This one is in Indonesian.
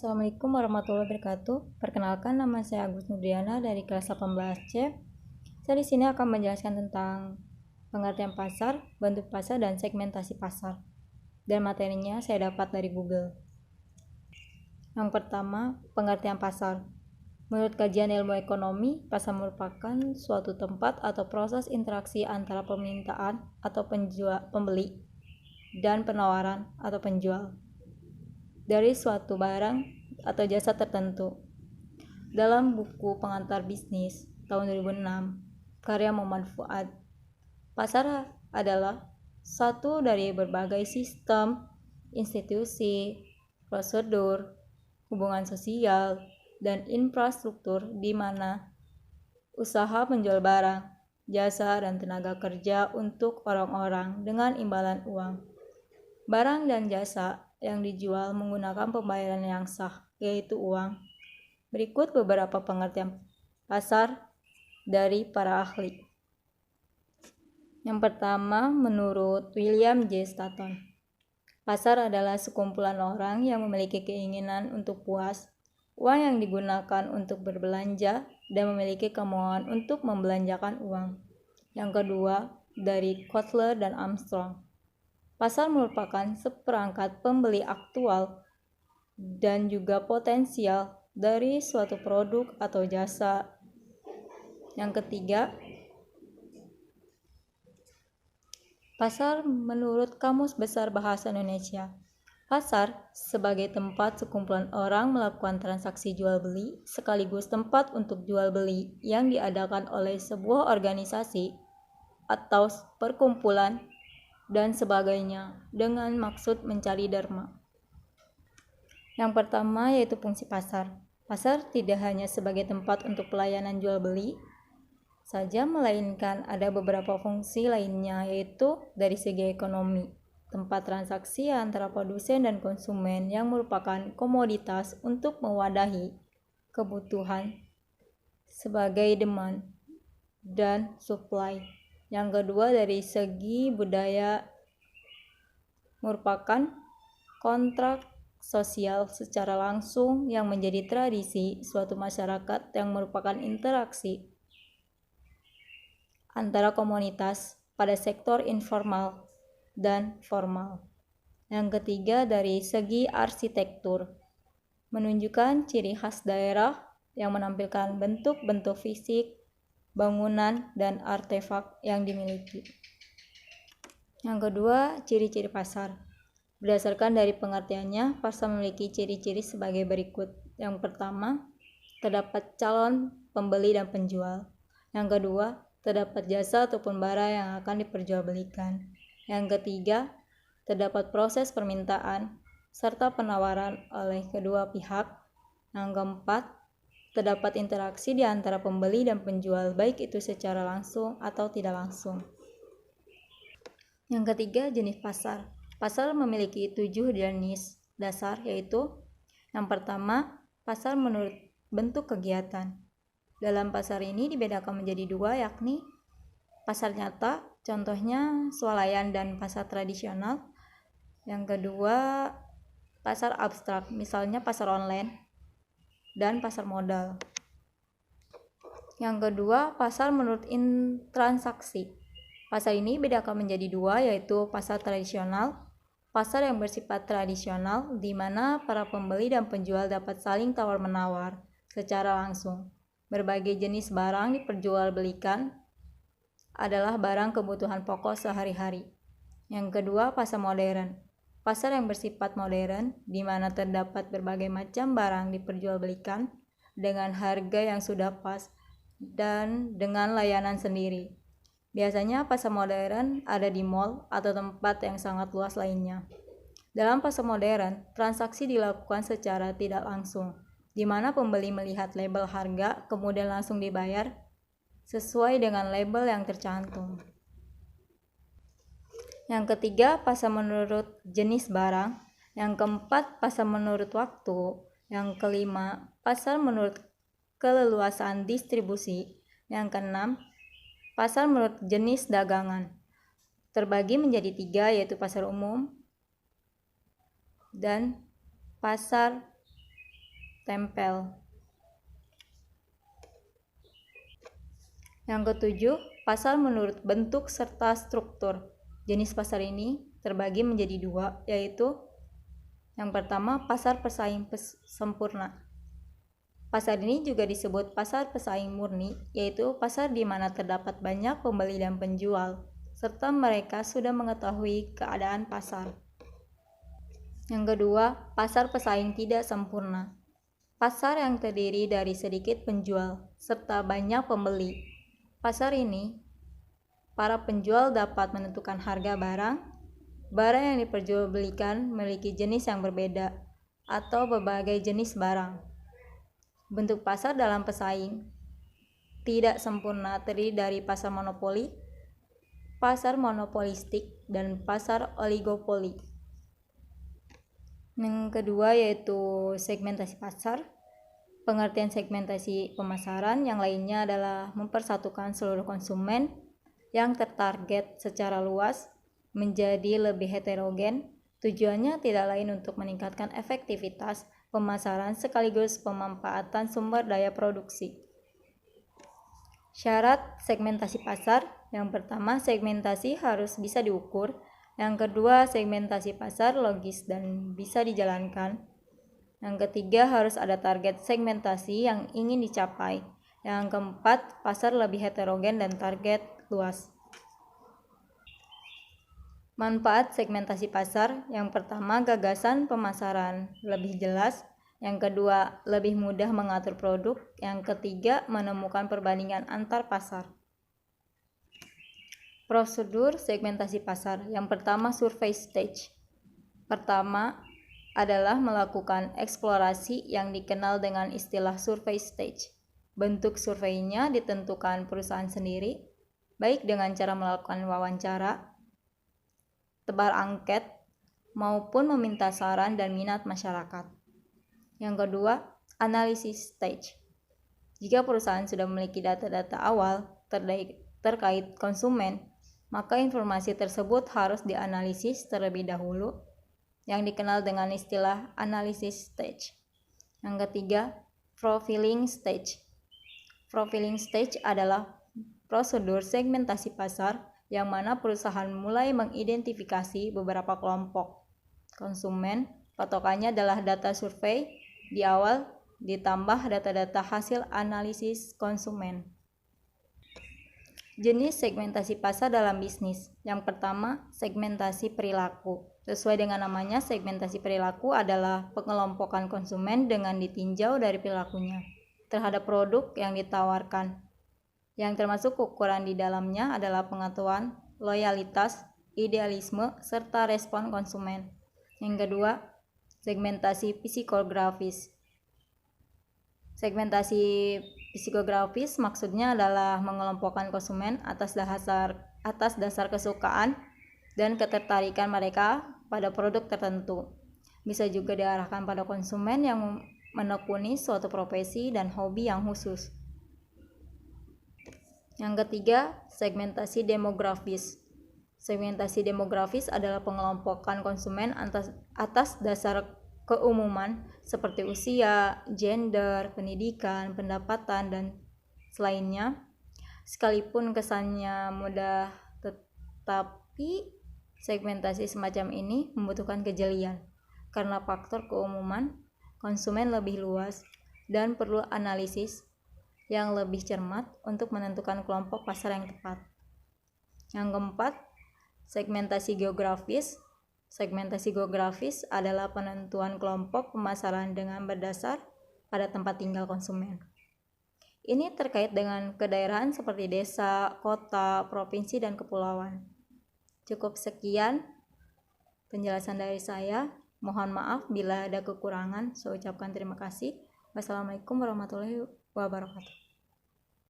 Assalamualaikum warahmatullahi wabarakatuh. Perkenalkan, nama saya Agus Nurdiana dari kelas 18C. Saya di sini akan menjelaskan tentang pengertian pasar, bentuk pasar, dan segmentasi pasar. Dan materinya saya dapat dari Google. Yang pertama, pengertian pasar. Menurut kajian ilmu ekonomi, pasar merupakan suatu tempat atau proses interaksi antara permintaan atau pembeli dan penawaran atau penjual dari suatu barang atau jasa tertentu. Dalam buku Pengantar Bisnis tahun 2006, karya Muhammad Fuad, pasar adalah satu dari berbagai sistem, institusi, prosedur, hubungan sosial, dan infrastruktur di mana usaha menjual barang, jasa, dan tenaga kerja untuk orang-orang dengan imbalan uang. Barang dan jasa yang dijual menggunakan pembayaran yang sah, yaitu uang. Berikut beberapa pengertian pasar dari para ahli. Yang pertama, menurut William J. Stanton, pasar adalah sekumpulan orang yang memiliki keinginan untuk puas, uang yang digunakan untuk berbelanja, dan memiliki kemauan untuk membelanjakan uang. Yang kedua, dari Kotler dan Armstrong, pasar merupakan seperangkat pembeli aktual dan juga potensial dari suatu produk atau jasa. Yang ketiga, pasar menurut Kamus Besar Bahasa Indonesia. Pasar sebagai tempat sekumpulan orang melakukan transaksi jual beli sekaligus tempat untuk jual beli yang diadakan oleh sebuah organisasi atau perkumpulan dan sebagainya dengan maksud mencari dharma. Yang pertama yaitu fungsi pasar. Pasar tidak hanya sebagai tempat untuk pelayanan jual beli saja, melainkan ada beberapa fungsi lainnya, yaitu dari segi ekonomi, tempat transaksi antara produsen dan konsumen yang merupakan komoditas untuk mewadahi kebutuhan sebagai demand dan supply. Yang kedua, dari segi budaya, merupakan kontrak sosial secara langsung yang menjadi tradisi suatu masyarakat yang merupakan interaksi antara komunitas pada sektor informal dan formal. Yang ketiga, dari segi arsitektur, menunjukkan ciri khas daerah yang menampilkan bentuk-bentuk fisik, bangunan, dan artefak yang dimiliki. Yang kedua, ciri-ciri pasar. Berdasarkan dari pengertiannya, pasar memiliki ciri-ciri sebagai berikut. Yang pertama, terdapat calon pembeli dan penjual. Yang kedua, terdapat jasa ataupun barang yang akan diperjualbelikan. Yang ketiga, terdapat proses permintaan serta penawaran oleh kedua pihak. Yang keempat, terdapat interaksi di antara pembeli dan penjual, baik itu secara langsung atau tidak langsung. Yang ketiga, jenis pasar. Pasar memiliki 7 jenis dasar, yaitu yang pertama, pasar menurut bentuk kegiatan. Dalam pasar ini dibedakan menjadi dua, yakni pasar nyata, contohnya swalayan dan pasar tradisional. Yang kedua, pasar abstrak, misalnya pasar online dan pasar modal. Yang kedua, pasar menurut transaksi. Pasar ini bedakan menjadi dua, yaitu pasar tradisional, pasar yang bersifat tradisional di mana para pembeli dan penjual dapat saling tawar-menawar secara langsung. Berbagai jenis barang diperjualbelikan adalah barang kebutuhan pokok sehari-hari. Yang kedua, pasar modern. Pasar yang bersifat modern di mana terdapat berbagai macam barang diperjualbelikan dengan harga yang sudah pas dan dengan layanan sendiri. Biasanya pasar modern ada di mal atau tempat yang sangat luas lainnya. Dalam pasar modern, transaksi dilakukan secara tidak langsung, di mana pembeli melihat label harga kemudian langsung dibayar sesuai dengan label yang tercantum. Yang ketiga, pasar menurut jenis barang. Yang keempat, pasar menurut waktu. Yang kelima, pasar menurut keleluasan distribusi. Yang keenam, pasar menurut jenis dagangan. Terbagi menjadi 3, yaitu pasar umum dan pasar tempel. Yang ketujuh, pasar menurut bentuk serta struktur. Jenis pasar ini terbagi menjadi dua, yaitu yang pertama, pasar pesaing sempurna. Pasar ini juga disebut pasar pesaing murni, yaitu pasar di mana terdapat banyak pembeli dan penjual, serta mereka sudah mengetahui keadaan pasar. Yang kedua, pasar pesaing tidak sempurna. Pasar yang terdiri dari sedikit penjual, serta banyak pembeli. Pasar ini, para penjual dapat menentukan harga barang yang diperjualbelikan memiliki jenis yang berbeda, atau berbagai jenis barang. Bentuk pasar dalam pesaing tidak sempurna terdiri dari pasar monopoli, pasar monopolistik, dan pasar oligopoli. Yang kedua yaitu segmentasi pasar. Pengertian segmentasi pemasaran yang lainnya adalah mempersatukan seluruh konsumen yang tertarget secara luas menjadi lebih heterogen. Tujuannya tidak lain untuk meningkatkan efektivitas pemasaran sekaligus pemanfaatan sumber daya produksi. Syarat segmentasi pasar: yang pertama, segmentasi harus bisa diukur. Yang kedua, segmentasi pasar logis dan bisa dijalankan. Yang ketiga, harus ada target segmentasi yang ingin dicapai. Yang keempat, pasar lebih heterogen dan target luas. Manfaat segmentasi pasar: yang pertama, gagasan pemasaran lebih jelas. Yang kedua, lebih mudah mengatur produk. Yang ketiga, menemukan perbandingan antar pasar. Prosedur segmentasi pasar. Yang pertama, survei stage. Pertama adalah melakukan eksplorasi yang dikenal dengan istilah survei stage. Bentuk surveinya ditentukan perusahaan sendiri, baik dengan cara melakukan wawancara, tebar angket, maupun meminta saran dan minat masyarakat. Yang kedua, analisis stage. Jika perusahaan sudah memiliki data-data awal terkait konsumen, maka informasi tersebut harus dianalisis terlebih dahulu, yang dikenal dengan istilah analisis stage. Yang ketiga, profiling stage. Profiling stage adalah prosedur segmentasi pasar yang mana perusahaan mulai mengidentifikasi beberapa kelompok konsumen. Patokannya adalah data survei di awal ditambah data-data hasil analisis konsumen. Jenis segmentasi pasar dalam bisnis. Yang pertama, segmentasi perilaku. Sesuai dengan namanya, segmentasi perilaku adalah pengelompokan konsumen dengan ditinjau dari perilakunya terhadap produk yang ditawarkan. Yang termasuk ukuran di dalamnya adalah pengetahuan, loyalitas, idealisme, serta respon konsumen. Yang kedua, segmentasi psikografis. Segmentasi psikografis maksudnya adalah mengelompokkan konsumen atas dasar kesukaan dan ketertarikan mereka pada produk tertentu. Bisa juga diarahkan pada konsumen yang menekuni suatu profesi dan hobi yang khusus. Yang ketiga, segmentasi demografis. Segmentasi demografis adalah pengelompokan konsumen atas dasar keumuman seperti usia, gender, pendidikan, pendapatan, dan selainnya. Sekalipun kesannya mudah, tetapi segmentasi semacam ini membutuhkan kejelian karena faktor keumuman konsumen lebih luas dan perlu analisis yang lebih cermat untuk menentukan kelompok pasar yang tepat. Yang keempat, segmentasi geografis. Segmentasi geografis adalah penentuan kelompok pemasaran dengan berdasar pada tempat tinggal konsumen. Ini terkait dengan kedaerahan seperti desa, kota, provinsi, dan kepulauan. Cukup sekian penjelasan dari saya. Mohon maaf bila ada kekurangan. Saya ucapkan terima kasih. Wassalamualaikum warahmatullahi wabarakatuh.